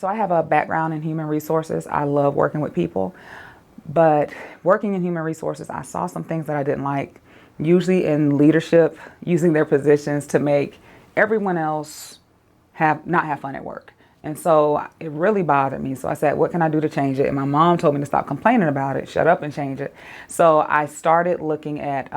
So I have a background in human resources. I love working with people, but working in human resources, I saw some things that I didn't like, usually in leadership, using their positions to make everyone else not have fun at work. And so it really bothered me. So I said, what can I do to change it? And my mom told me to stop complaining about it, shut up and change it. So I started looking at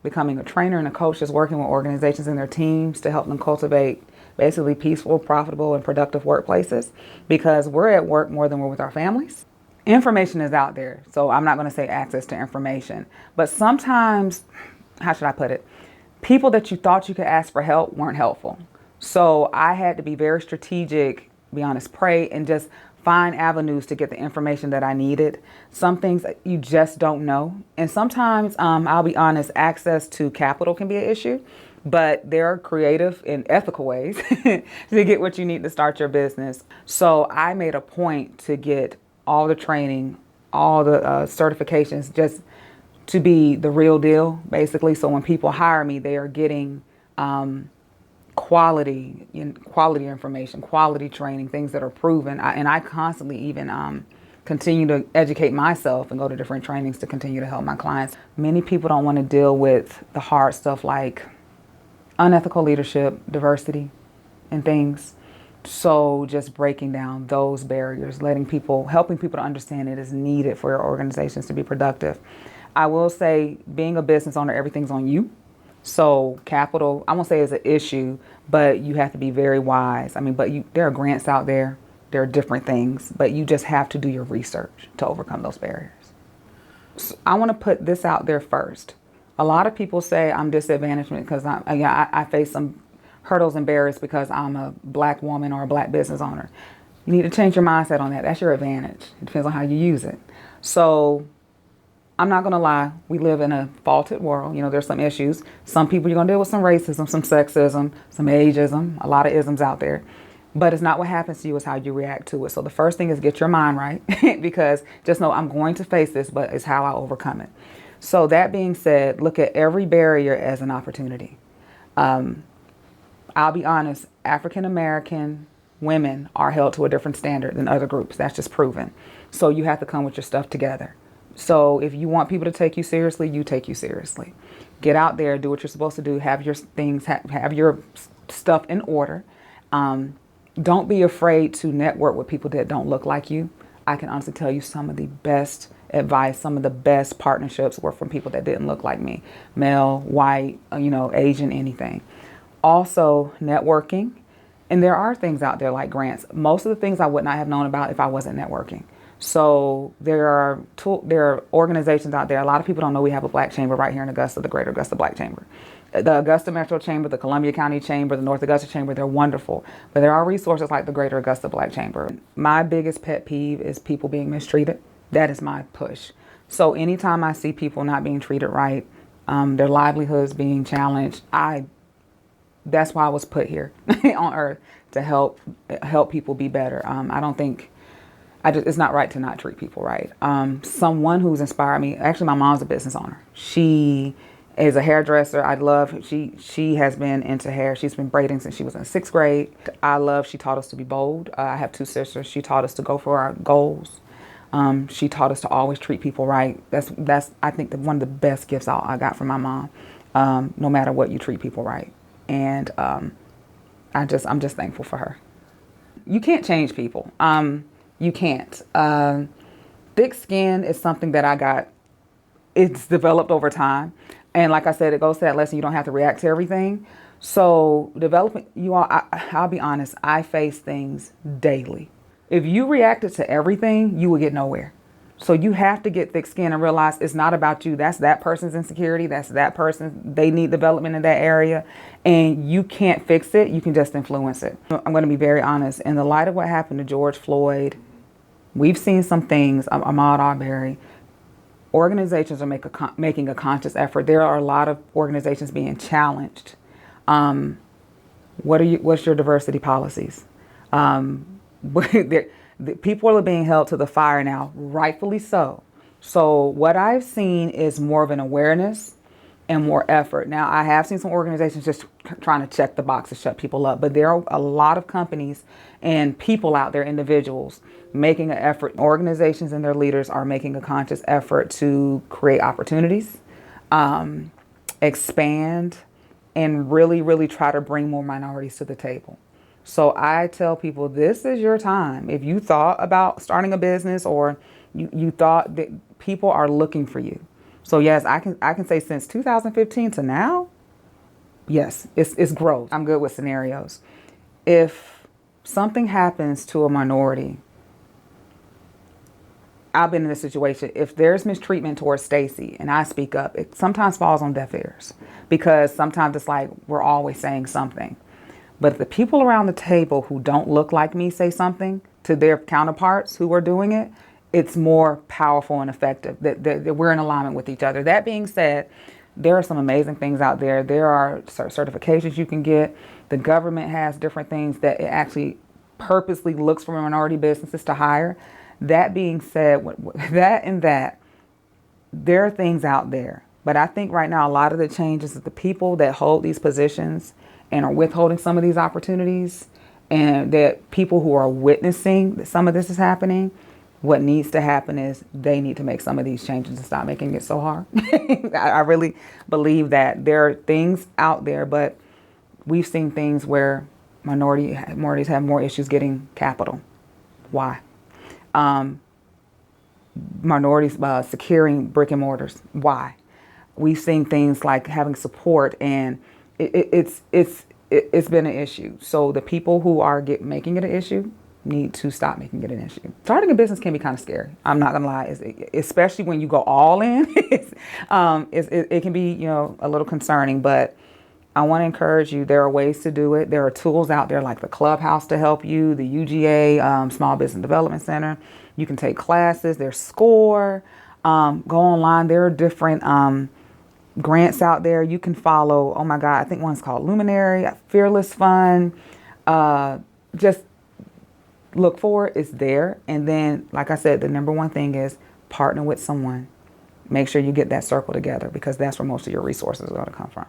becoming a trainer and a coach, just working with organizations and their teams to help them cultivate basically peaceful, profitable, and productive workplaces, because we're at work more than we're with our families. Information is out there, so I'm not going to say access to information, but sometimes, how should I put it? People that you thought you could ask for help weren't helpful. So I had to be very strategic, be honest, pray, and just find avenues to get the information that I needed. Some things you just don't know. And sometimes, I'll be honest, access to capital can be an issue, but there are creative and ethical ways to get what you need to start your business. So I made a point to get all the training, all the certifications, just to be the real deal, basically. So when people hire me, they are getting quality information, quality training, things that are proven. And I constantly even continue to educate myself and go to different trainings to continue to help my clients. Many people don't want to deal with the hard stuff like unethical leadership, diversity, and things. So just breaking down those barriers, helping people to understand it is needed for your organizations to be productive. I will say, being a business owner, everything's on you. So capital, I won't say is an issue, but you have to be very wise. I mean, there are grants out there, there are different things, but you just have to do your research to overcome those barriers. So I want to put this out there first. A lot of people say I'm disadvantaged because I face some hurdles and barriers because I'm a black woman or a black business owner. You need to change your mindset on that. That's your advantage. It depends on how you use it. So I'm not going to lie. We live in a faulted world. There's some issues. Some people, you're going to deal with some racism, some sexism, some ageism, a lot of isms out there. But it's not what happens to you, it's how you react to it. So the first thing is get your mind right because just know I'm going to face this, but it's how I overcome it. So that being said, look at every barrier as an opportunity. I'll be honest, African American women are held to a different standard than other groups. That's just proven. So you have to come with your stuff together. So if you want people to take you seriously, you take you seriously. Get out there, do what you're supposed to do, have your things, have your stuff in order. Don't be afraid to network with people that don't look like you. I can honestly tell you some of the best advice, some of the best partnerships were from people that didn't look like me. Male, white, Asian, anything. Also, networking. And there are things out there like grants. Most of the things I would not have known about if I wasn't networking. So there are organizations out there. A lot of people don't know we have a black chamber right here in Augusta, the Greater Augusta Black Chamber. The Augusta Metro Chamber, the Columbia County Chamber, the North Augusta Chamber, they're wonderful. But there are resources like the Greater Augusta Black Chamber. My biggest pet peeve is people being mistreated. That is my push. So anytime I see people not being treated right, their livelihoods being challenged, that's why I was put here on earth, to help people be better. It's not right to not treat people right. Someone who's inspired me, actually my mom's a business owner. She is a hairdresser. She has been into hair. She's been braiding since she was in 6th grade. She taught us to be bold. I have 2 sisters. She taught us to go for our goals. She taught us to always treat people right. That's I think one of the best gifts I got from my mom. No matter what, you treat people right. And I'm just thankful for her. You can't change people. You can't. Thick skin is something that I got. It's developed over time. And like I said, it goes to that lesson. You don't have to react to everything. So I'll be honest, I face things daily. If you reacted to everything, you would get nowhere. So you have to get thick skin and realize it's not about you. That's that person's insecurity. That's that person. They need development in that area. And you can't fix it. You can just influence it. I'm going to be very honest. In the light of what happened to George Floyd, we've seen some things, Ahmaud Arbery. Organizations are making a conscious effort. There are a lot of organizations being challenged. What's your diversity policies? The people are being held to the fire now, rightfully so. So what I've seen is more of an awareness, and more effort. Now, I have seen some organizations just trying to check the box to shut people up, but there are a lot of companies and people out there, individuals, making an effort. Organizations and their leaders are making a conscious effort to create opportunities, expand, and really, really try to bring more minorities to the table. So I tell people, this is your time. If you thought about starting a business, or you thought that, people are looking for you. So yes, I can say since 2015 to now, yes, it's growth. I'm good with scenarios. If something happens to a minority, I've been in a situation, if there's mistreatment towards Stacy and I speak up, it sometimes falls on deaf ears, because sometimes it's like we're always saying something. But if the people around the table who don't look like me say something to their counterparts who are doing it, it's more powerful and effective, that we're in alignment with each other. That being said, there are some amazing things out there. There are certifications you can get. The government has different things that it actually purposely looks for minority businesses to hire. That being said, that there are things out there. But I think right now a lot of the changes is the people that hold these positions and are withholding some of these opportunities, and that people who are witnessing that some of this is happening. What needs to happen is they need to make some of these changes and stop making it so hard. I really believe that there are things out there, but we've seen things where minorities have more issues getting capital. Why? Minorities securing brick and mortars. Why? We've seen things like having support, and it's been an issue. So the people who are making it an issue need to stop making it an issue. Starting a business can be kind of scary. I'm not gonna lie, especially when you go all in. It can be, a little concerning. But I want to encourage you. There are ways to do it. There are tools out there like the Clubhouse to help you, the UGA Small Business Development Center. You can take classes. There's SCORE. Go online. There are different grants out there you can follow. Oh my God, I think one's called Luminary, Fearless Fund. Just look for it. It's there. And then, like I said, the number one thing is partner with someone. Make sure you get that circle together, because that's where most of your resources are going to come from.